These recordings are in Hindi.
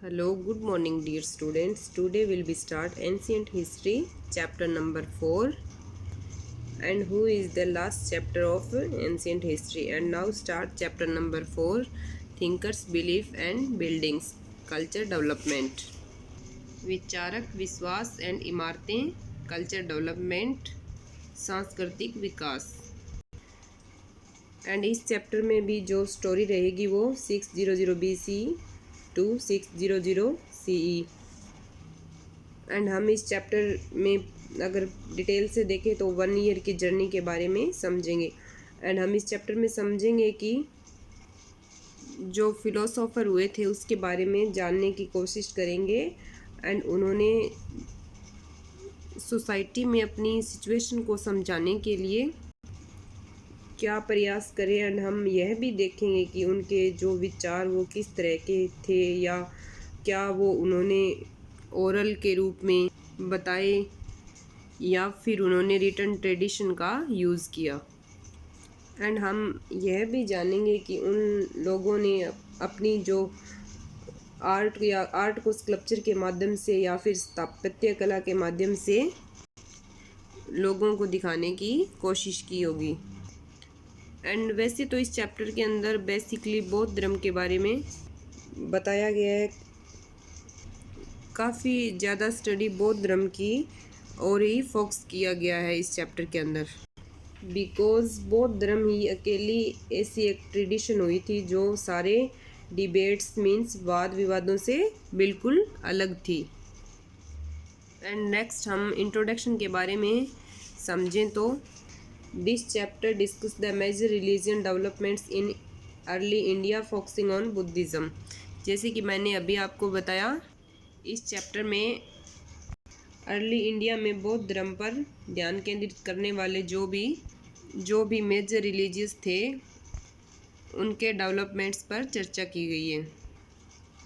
Hello, good morning, dear students. Today we'll be start ancient history, chapter number 4. And who is the last chapter of ancient history? And now start chapter number 4, thinkers, belief and buildings, culture development. विचारक विश्वास एंड इमारतें, कल्चर डेवलपमेंट, सांस्कृतिक विकास। एंड इस चैप्टर में भी जो स्टोरी रहेगी वो 600 BC टू 600 CE। एंड हम इस चैप्टर में अगर डिटेल से देखें तो 1 ईयर की जर्नी के बारे में समझेंगे। एंड हम इस चैप्टर में समझेंगे कि जो फिलोसोफर हुए थे उसके बारे में जानने की कोशिश करेंगे। एंड उन्होंने सोसाइटी में अपनी सिचुएशन को समझाने के लिए क्या प्रयास करें। एंड हम यह भी देखेंगे कि उनके जो विचार वो किस तरह के थे या क्या वो उन्होंने ओरल के रूप में बताए या फिर उन्होंने रिटन ट्रेडिशन का यूज़ किया। एंड हम यह भी जानेंगे कि उन लोगों ने अपनी जो आर्ट को स्कल्पचर के माध्यम से या फिर स्थापत्य कला के माध्यम से लोगों को दिखाने की कोशिश की होगी। एंड वैसे तो इस चैप्टर के अंदर बेसिकली बौद्ध धर्म के बारे में बताया गया है। काफ़ी ज़्यादा स्टडी बौद्ध धर्म की और ही फोकस किया गया है इस चैप्टर के अंदर, बिकॉज बौद्ध धर्म ही अकेली ऐसी एक ट्रेडिशन हुई थी जो सारे डिबेट्स मीन्स वाद विवादों से बिल्कुल अलग थी। एंड नेक्स्ट हम इंट्रोडक्शन के बारे में समझें तो this chapter discuss the major religion developments in early India focusing on Buddhism. जैसे कि मैंने अभी आपको बताया, इस चैप्टर में अर्ली इंडिया में बौद्ध धर्म पर ध्यान केंद्रित करने वाले जो भी मेजर रिलीजियस थे उनके डेवलपमेंट्स पर चर्चा की गई है।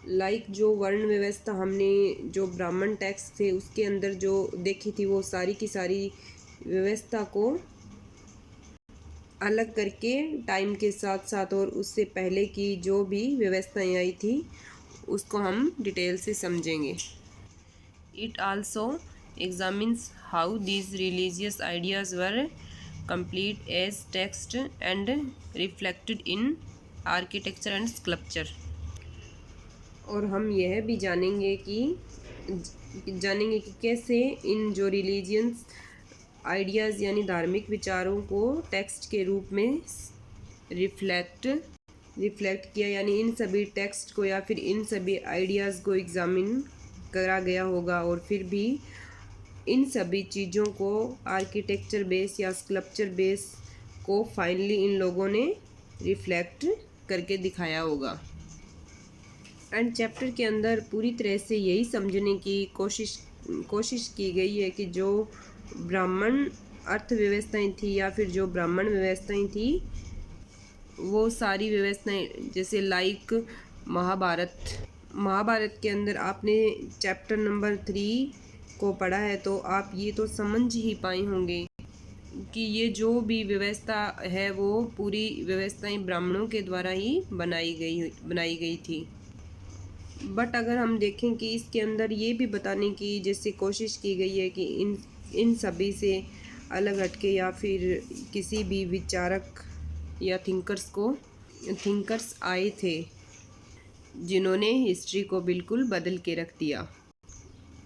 लाइक जो वर्ण व्यवस्था हमने जो ब्राह्मण टेक्स्ट थे उसके अंदर जो देखी थी वो सारी की सारी व्यवस्था को अलग करके टाइम के साथ साथ और उससे पहले की जो भी व्यवस्थाएं आई थी उसको हम डिटेल से समझेंगे। It also examines how these religious ideas were complete as text and reflected in architecture and sculpture. और हम यह भी जानेंगे कि कैसे इन जो रिलीजियंस आइडियाज़ यानी धार्मिक विचारों को टेक्स्ट के रूप में रिफ्लेक्ट किया, यानी इन सभी टेक्स्ट को या फिर इन सभी आइडियाज़ को एग्जामिन करा गया होगा और फिर भी इन सभी चीज़ों को आर्किटेक्चर बेस या स्कल्पचर बेस को फाइनली इन लोगों ने रिफ्लेक्ट करके दिखाया होगा। एंड चैप्टर के अंदर पूरी तरह से यही समझने की कोशिश की गई है कि जो ब्राह्मण अर्थव्यवस्थाएं थी या फिर जो ब्राह्मण व्यवस्थाएं थी वो सारी व्यवस्थाएं जैसे लाइक महाभारत के अंदर आपने चैप्टर नंबर 3 को पढ़ा है तो आप ये तो समझ ही पाए होंगे कि ये जो भी व्यवस्था है वो पूरी व्यवस्थाएं ब्राह्मणों के द्वारा ही बनाई गई थी। बट अगर हम देखें कि इसके अंदर ये भी बताने की जैसे कोशिश की गई है कि इन सभी से अलग हटके या फिर किसी भी विचारक या थिंकर्स आए थे जिन्होंने हिस्ट्री को बिल्कुल बदल के रख दिया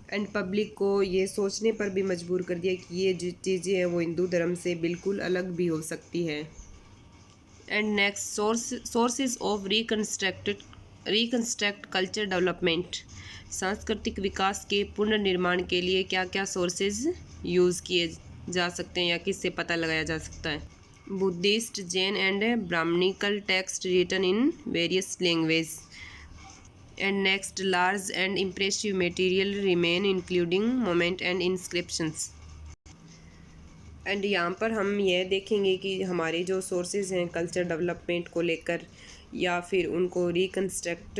एंड पब्लिक को ये सोचने पर भी मजबूर कर दिया कि ये जो चीज़ें हैं वो हिंदू धर्म से बिल्कुल अलग भी हो सकती है। And next sources of reconstruct culture development, सांस्कृतिक विकास के पुनर्निर्माण के लिए क्या क्या सोर्सेज यूज़ किए जा सकते हैं या किससे पता लगाया जा सकता है। Buddhist, Jain and Brahmanical text written in various language. And next large and impressive material remain including monument and inscriptions. एंड यहाँ पर हम यह देखेंगे कि हमारे जो सोर्सेज हैं कल्चर डेवलपमेंट को लेकर या फिर उनको रिकन्स्ट्रक्ट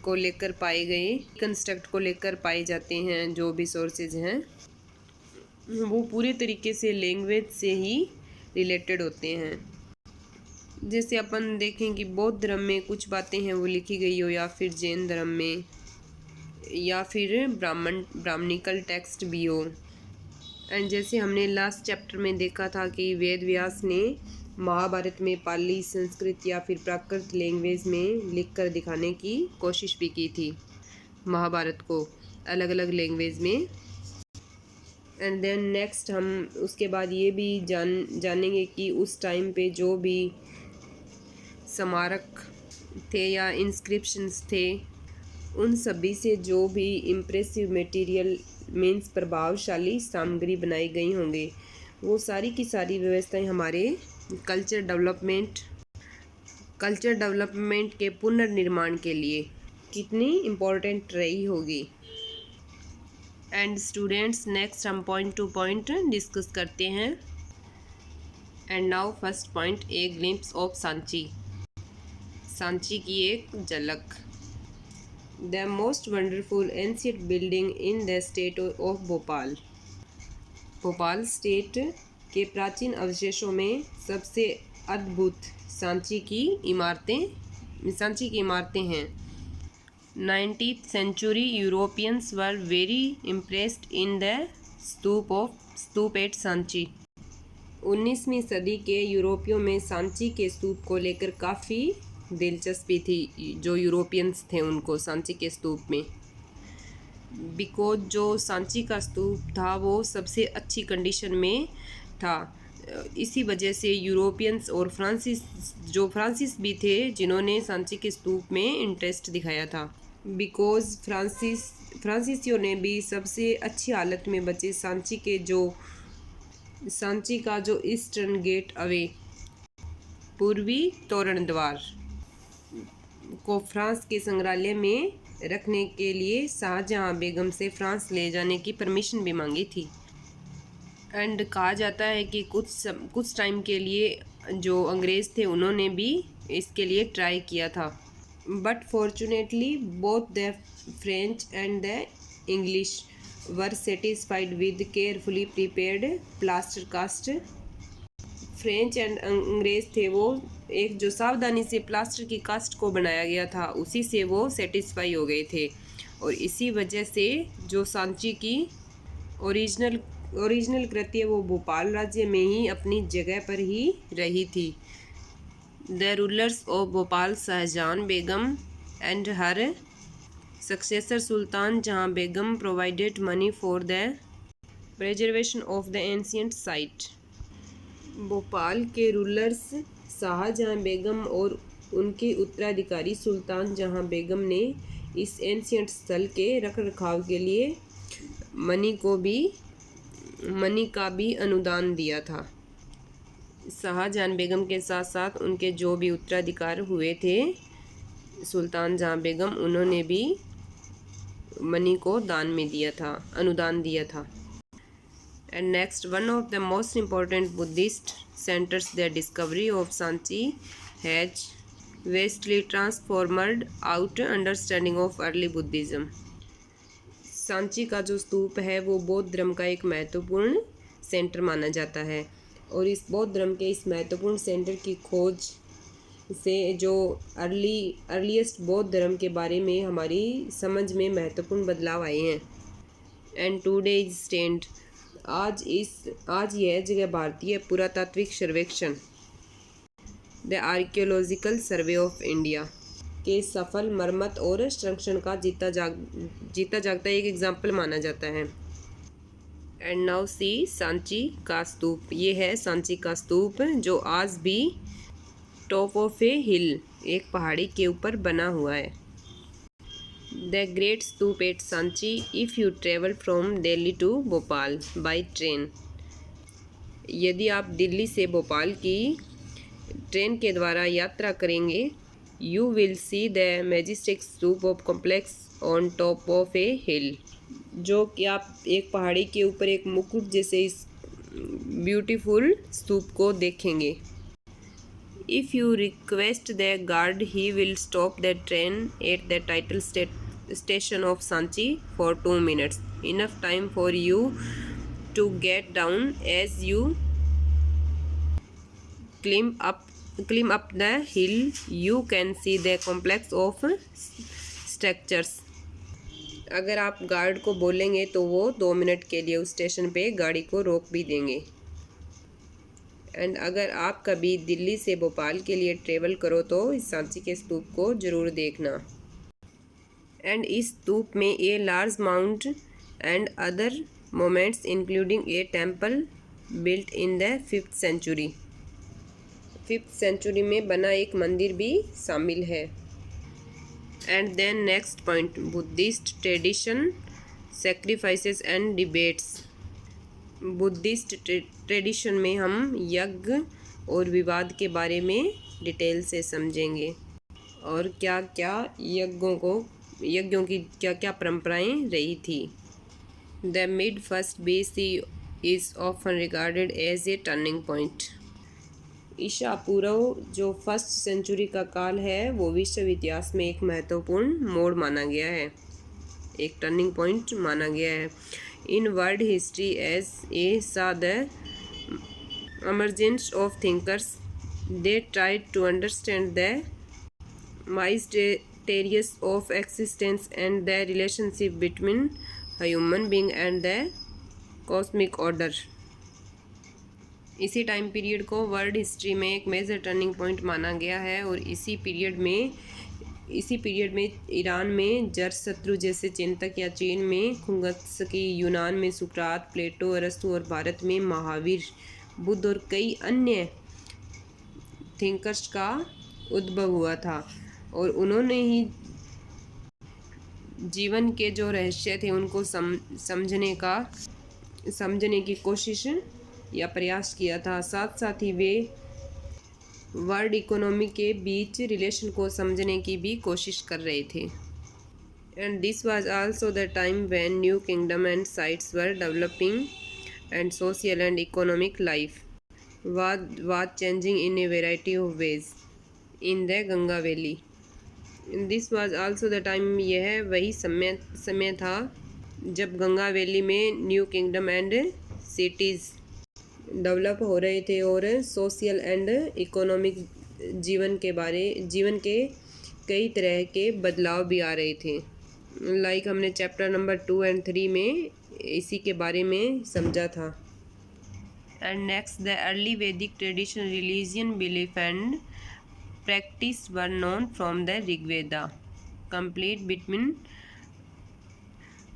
को लेकर पाए जाते हैं जो भी सोर्सेज हैं वो पूरे तरीके से लैंग्वेज से ही रिलेटेड होते हैं। जैसे अपन देखें कि बौद्ध धर्म में कुछ बातें हैं वो लिखी गई हो, या फिर जैन धर्म में, या फिर ब्राह्मणिकल टेक्स्ट भी हो। एंड जैसे हमने लास्ट चैप्टर में देखा था कि वेद व्यास ने महाभारत में पाली, संस्कृत या फिर प्राकृत लैंग्वेज में लिखकर दिखाने की कोशिश भी की थी, महाभारत को अलग अलग लैंग्वेज में। एंड देन नेक्स्ट हम उसके बाद ये भी जानेंगे कि उस टाइम पे जो भी स्मारक थे या इंस्क्रिप्शंस थे, उन सभी से जो भी इम्प्रेसिव मटेरियल मीन्स प्रभावशाली सामग्री बनाई गई होंगी, वो सारी की सारी व्यवस्थाएं हमारे कल्चर डेवलपमेंट के पुनर्निर्माण के लिए कितनी इम्पोर्टेंट रही होगी। एंड स्टूडेंट्स, नेक्स्ट हम पॉइंट टू पॉइंट डिस्कस करते हैं। And now first point, A glimpse of Sanchi. Sanchi की एक झलक। The most wonderful ancient building in the state of Bhopal. Bhopal state के प्राचीन अवशेषों में सबसे अद्भुत सांची की इमारतें हैं। 19th century Europeans were very impressed in the stupa at Sanchi. 19वीं सदी के यूरोपियों में सांची के स्तूप को लेकर काफ़ी दिलचस्पी थी, जो यूरोपियंस थे उनको सांची के स्तूप में। बिकॉज जो सांची का स्तूप था वो सबसे अच्छी कंडीशन में था, इसी वजह से यूरोपियंस और फ्रांसीस भी थे जिन्होंने सांची के स्तूप में इंटरेस्ट दिखाया था। बिकॉज फ्रांसीसियों ने भी सबसे अच्छी हालत में बचे सांची का जो ईस्टर्न गेट अवे, पूर्वी तोरण द्वार को फ्रांस के संग्रहालय में रखने के लिए शाहजहां बेगम से फ्रांस ले जाने की परमिशन भी मांगी थी। एंड कहा जाता है कि कुछ टाइम के लिए जो अंग्रेज़ थे उन्होंने भी इसके लिए ट्राई किया था, but fortunately both the French and the English were satisfied with carefully prepared plaster cast. French and अंग्रेज़ थे वो एक जो सावधानी से प्लास्टर की कास्ट को बनाया गया था उसी से वो सेटिस्फाई हो गए थे, और इसी वजह से जो सांची की ओरिजिनल कृति है वो भोपाल राज्य में ही अपनी जगह पर ही रही थी। The rulers of Bhopal Shahjahan Begum and her successor Sultan Jahan Begum provided money for the preservation of the ancient site. Bhopal के रूलर्स शाहजहां बेगम और उनके उत्तराधिकारी सुल्तान जहां बेगम ने इस एंशिएंट स्थल के रखरखाव के लिए मनी का भी अनुदान दिया था। शाहजहां बेगम के साथ साथ उनके जो भी उत्तराधिकार हुए थे सुल्तान जहां बेगम, उन्होंने भी मनी को दान में दिया था, अनुदान दिया था। And next, one of the most important Buddhist centers, the discovery of Sanchi has vastly transformed out understanding of early Buddhism. Sanchi का जो स्तूप है वो बौद्ध धर्म का एक महत्वपूर्ण सेंटर माना जाता है, और इस बौद्ध धर्म के इस महत्वपूर्ण सेंटर की खोज से जो अर्लीस्ट बौद्ध धर्म के बारे में हमारी समझ में महत्वपूर्ण बदलाव आए हैं। एंड टुडे इज स्टैंड, आज यह जगह भारतीय पुरातात्विक सर्वेक्षण the archaeological survey of India के सफल मरम्मत और संरक्षण का जीता जागता एक एग्जाम्पल माना जाता है। एंड नाउ सी सांची का स्तूप। ये है सांची का स्तूप जो आज भी टॉप ऑफ ए हिल, एक पहाड़ी के ऊपर बना हुआ है। The Great Stoop at Sanchi if you travel from Delhi to Bhopal by train। यदि आप दिल्ली से भोपाल की ट्रेन के द्वारा यात्रा करेंगे, you will see the majestic stupa of complex on top of a hill, जो कि आप एक पहाड़ी के ऊपर एक मुकुट जैसे इस ब्यूटीफुल स्तूप को देखेंगे। If you request the guard, he will stop the train at the title station of Sanchi for 2 minutes, enough time for you to get down as you climb up climb up the hill, you can see the complex of structures. अगर आप गार्ड को बोलेंगे तो वो 2 मिनट के लिए उस स्टेशन पे गाड़ी को रोक भी देंगे। एंड अगर आप कभी दिल्ली से भोपाल के लिए ट्रेवल करो तो इस सांची के स्तूप को ज़रूर देखना। एंड इस स्तूप में a large mount and other monuments including a temple built in the 5th century. 5th century में बना एक मंदिर भी शामिल है। And then next point, Buddhist tradition, sacrifices and debates. Buddhist tradition में हम यज्ञ और विवाद के बारे में डिटेल से समझेंगे और क्या क्या यज्ञों की क्या क्या परंपराएं रही थी। The mid first BC is often regarded as a turning point. ईसा पूर्व जो 1st सेंचुरी का काल है वो विश्व इतिहास में एक महत्वपूर्ण मोड़ माना गया है, एक टर्निंग पॉइंट माना गया है। In world history as a saw the emergence of thinkers, they tried to understand the mysteries of existence and the relationship between a human being and the cosmic order. इसी टाइम पीरियड को वर्ल्ड हिस्ट्री में एक मेजर टर्निंग पॉइंट माना गया है और इसी पीरियड में ईरान में जरशत्रु जैसे चिंतक या चीन में खुंगत्सकी, यूनान में सुकरात, प्लेटो, अरस्तु और भारत में महावीर, बुद्ध और कई अन्य थिंकर्स का उद्भव हुआ था और उन्होंने ही जीवन के जो रहस्य थे उनको समझने की कोशिश या प्रयास किया था। साथ साथ ही वे वर्ल्ड इकोनॉमी के बीच रिलेशन को समझने की भी कोशिश कर रहे थे। And this was also the time when new kingdom and sites were developing and social and economic life was changing in a variety of ways in the Ganga valley. This was also the time, यह वही समय था जब गंगा वैली में new kingdom and cities develop हो रहे थे और सोशल एंड इकोनॉमिक जीवन के कई तरह के बदलाव भी आ रहे थे। लाइक हमने चैप्टर नंबर 2 और 3 में इसी के बारे में समझा था। एंड नेक्स्ट, द अर्ली वैदिक tradition, religion, belief and practice were known from the Rigveda, complete between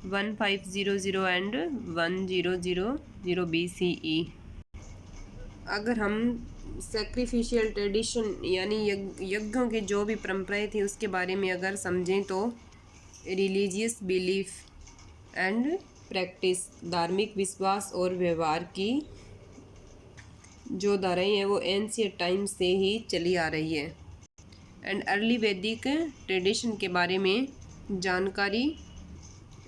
1500 and 1000 BCE। अगर हम सेक्रीफिशियल ट्रेडिशन यानी यज्ञों के जो भी परंपराएं थी उसके बारे में अगर समझें तो रिलीजियस बिलीफ एंड प्रैक्टिस, धार्मिक विश्वास और व्यवहार की जो धाराएं हैं वो एंशिएंट टाइम से ही चली आ रही है। एंड अर्ली वैदिक ट्रेडिशन के बारे में जानकारी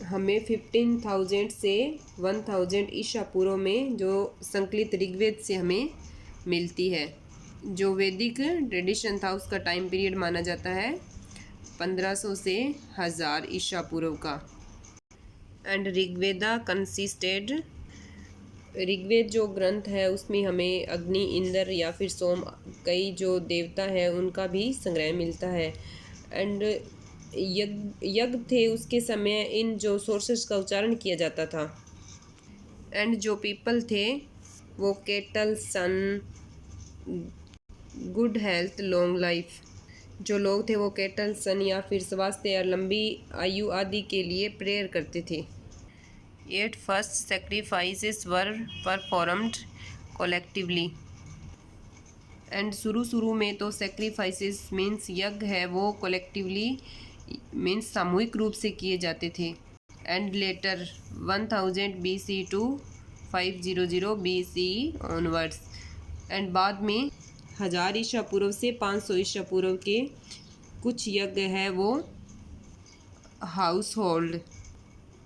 हमें 15,000 से 1000 ईसा पूर्व में जो संकलित ऋग्वेद से हमें मिलती है। जो वैदिक ट्रेडिशन था उसका टाइम पीरियड माना जाता है 1500 से 1000 ईसा पूर्व का। एंड ऋग्वेदा कंसिस्टेड, ऋग्वेद जो ग्रंथ है उसमें हमें अग्नि, इंद्र या फिर सोम, कई जो देवता है उनका भी संग्रह मिलता है। एंड यज्ञ थे उसके समय इन जो सोर्सेस का उच्चारण किया जाता था। एंड जो पीपल थे वो केटल, सन, गुड हेल्थ, लॉन्ग लाइफ, जो लोग थे वो केटल, सन या फिर स्वास्थ्य या लंबी आयु आदि के लिए प्रेयर करते थे। At first sacrifices were performed collectively. And शुरू में तो सेक्रीफाइसेस मीन्स यज्ञ है वो कोलेक्टिवली मीन्स सामूहिक रूप से किए जाते थे। And later 1000 BC to 500 BCE onwards, and बाद में 1000 ईसा पूर्व से 500 ईसा पूर्व के कुछ यज्ञ है वो हाउस होल्ड,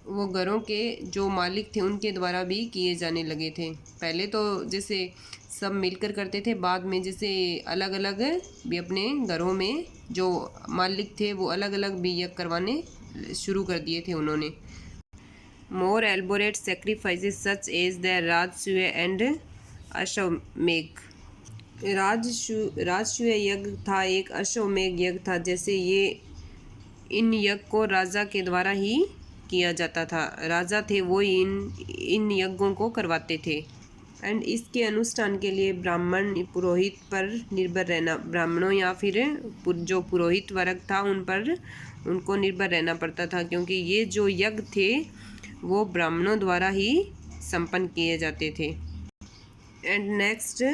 वो घरों के जो मालिक थे उनके द्वारा भी किए जाने लगे थे। पहले तो जैसे सब मिलकर करते थे, बाद में जैसे अलग अलग भी अपने घरों में जो मालिक थे वो अलग अलग भी यज्ञ करवाने शुरू कर दिए थे उन्होंने। मोर एल्बोरेट sacrifices such as the Rajasuya and अश्वमेध। राजसूय यज्ञ था एक अश्वमेध यज्ञ था। जैसे ये इन यज्ञ को राजा के द्वारा ही किया जाता था। राजा थे वो इन यज्ञों को करवाते थे। एंड इसके अनुष्ठान के लिए ब्राह्मण पुरोहित पर निर्भर रहना, ब्राह्मणों या फिर जो पुरोहित वर्ग था उनको निर्भर रहना पड़ता था, क्योंकि ये जो यज्ञ थे वो ब्राह्मणों द्वारा ही संपन्न किए जाते थे। एंड नेक्स्ट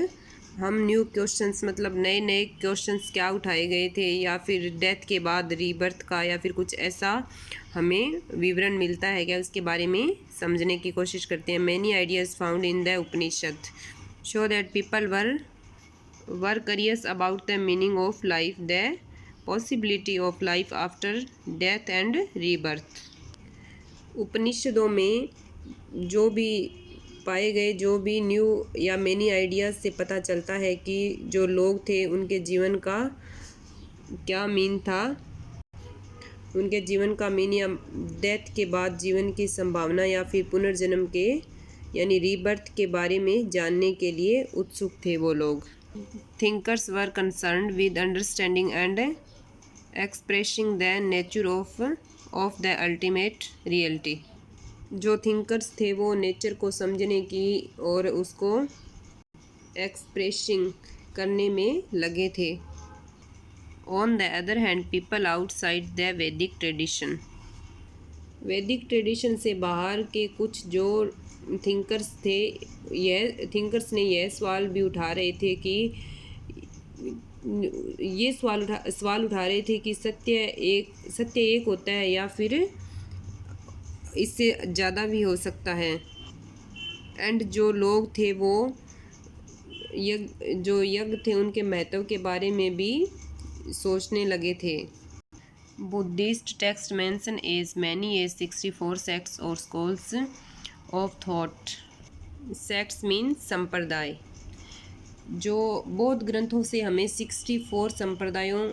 हम न्यू क्वेश्चंस मतलब नए नए क्वेश्चंस क्या उठाए गए थे, या फिर डेथ के बाद रीबर्थ का या फिर कुछ ऐसा हमें विवरण मिलता है क्या, उसके बारे में समझने की कोशिश करते हैं। Many ideas found in the Upanishad show that people were curious about the meaning of life, the possibility of life after death and rebirth. उपनिषदों में जो भी पाए गए जो भी न्यू या मेनी आइडियाज़ से पता चलता है कि जो लोग थे उनके जीवन का क्या मीन था, उनके जीवन का मीन या डेथ के बाद जीवन की संभावना या फिर पुनर्जन्म के यानी रीबर्थ के बारे में जानने के लिए उत्सुक थे वो लोग। Thinkers were concerned with understanding and expressing the nature of the ultimate reality. जो थिंकर्स थे वो नेचर को समझने की और उसको एक्सप्रेसिंग करने में लगे थे। On the other hand people outside the वैदिक ट्रेडिशन से बाहर के कुछ जो थिंकर्स थे, थिंकर्स ने यह सवाल भी उठा रहे थे कि ये सवाल उठा रहे थे कि सत्य एक होता है या फिर इससे ज़्यादा भी हो सकता है। एंड जो लोग थे वो जो यज्ञ थे उनके महत्व के बारे में भी सोचने लगे थे। Buddhist text mention as many as 64 sects और schools of thought. Sects mean संप्रदाय। जो बौद्ध ग्रंथों से हमें 64 संप्रदायों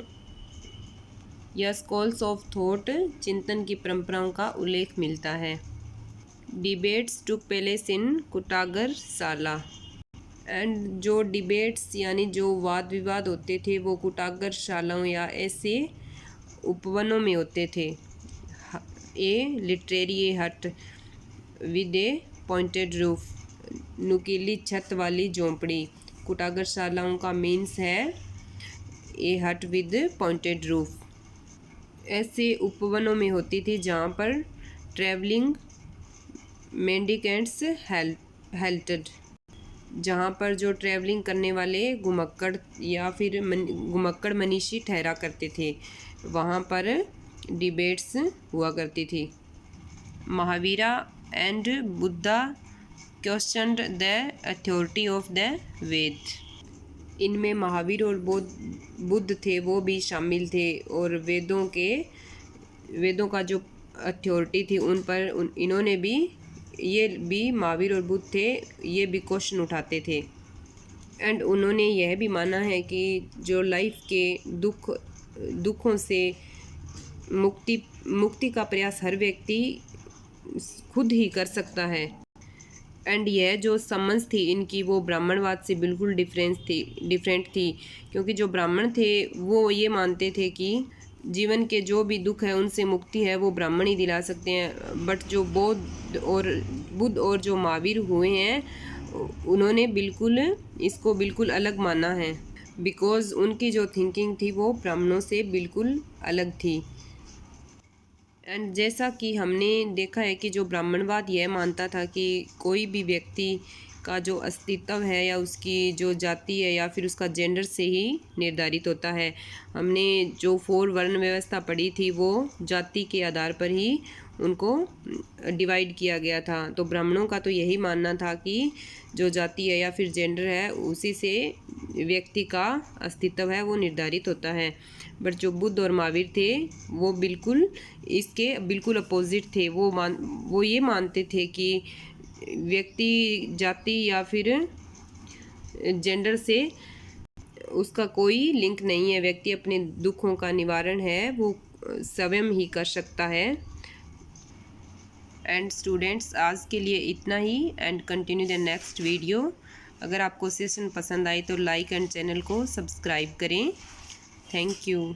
या स्कॉल्स ऑफ थॉट चिंतन की परंपराओं का उल्लेख मिलता है। Debates took place in Kutagarashala. And जो डिबेट्स यानी जो वाद विवाद होते थे वो कुटागरशालाओं या ऐसे उपवनों में होते थे। ए लिटरेरी हट विद ए पॉइंटेड रूफ, नुकीली छत वाली झोंपड़ी। कुटागरशालाओं का मीन्स है ए हट विद पॉइंटेड रूफ। ऐसे उपवनों में होती थी जहाँ पर ट्रैवलिंग मेंडिकेंट्स हेल्टेड, जहाँ पर जो ट्रैवलिंग करने वाले घुमक्कड़ या फिर घुमक्कड़ मनीषी ठहरा करते थे, वहाँ पर डिबेट्स हुआ करती थी। Mahavira and Buddha questioned the authority of the Veda. इनमें महावीर और बुद्ध थे वो भी शामिल थे, और वेदों का जो अथॉरिटी थी उन पर इन्होंने भी महावीर और बुद्ध थे, ये भी क्वेश्चन उठाते थे। एंड उन्होंने यह भी माना है कि जो लाइफ के दुखों से मुक्ति का प्रयास हर व्यक्ति खुद ही कर सकता है। एंड यह जो समझ थी इनकी वो ब्राह्मणवाद से बिल्कुल डिफरेंट थी, क्योंकि जो ब्राह्मण थे वो ये मानते थे कि जीवन के जो भी दुख है उनसे मुक्ति है वो ब्राह्मण ही दिला सकते हैं। बट जो बुद्ध और जो महावीर हुए हैं उन्होंने इसको बिल्कुल अलग माना है, बिकॉज उनकी जो थिंकिंग थी वो ब्राह्मणों से बिल्कुल अलग थी। एंड जैसा कि हमने देखा है कि जो ब्राह्मणवाद यह मानता था कि कोई भी व्यक्ति का जो अस्तित्व है या उसकी जो जाति है या फिर उसका जेंडर से ही निर्धारित होता है। हमने जो 4 वर्ण व्यवस्था पढ़ी थी वो जाति के आधार पर ही उनको डिवाइड किया गया था। तो ब्राह्मणों का तो यही मानना था कि जो जाति है या फिर जेंडर है उसी से व्यक्ति का अस्तित्व है वो निर्धारित होता है। बट जो बुद्ध और महावीर थे वो बिल्कुल इसके बिल्कुल अपोजिट थे। वो ये मानते थे कि व्यक्ति जाति या फिर जेंडर से उसका कोई लिंक नहीं है, व्यक्ति अपने दुखों का निवारण है वो स्वयं ही कर सकता है। एंड स्टूडेंट्स आज के लिए इतना ही, and continue the next video. अगर आपको सेशन पसंद आए तो लाइक एंड चैनल को सब्सक्राइब करें। Thank you.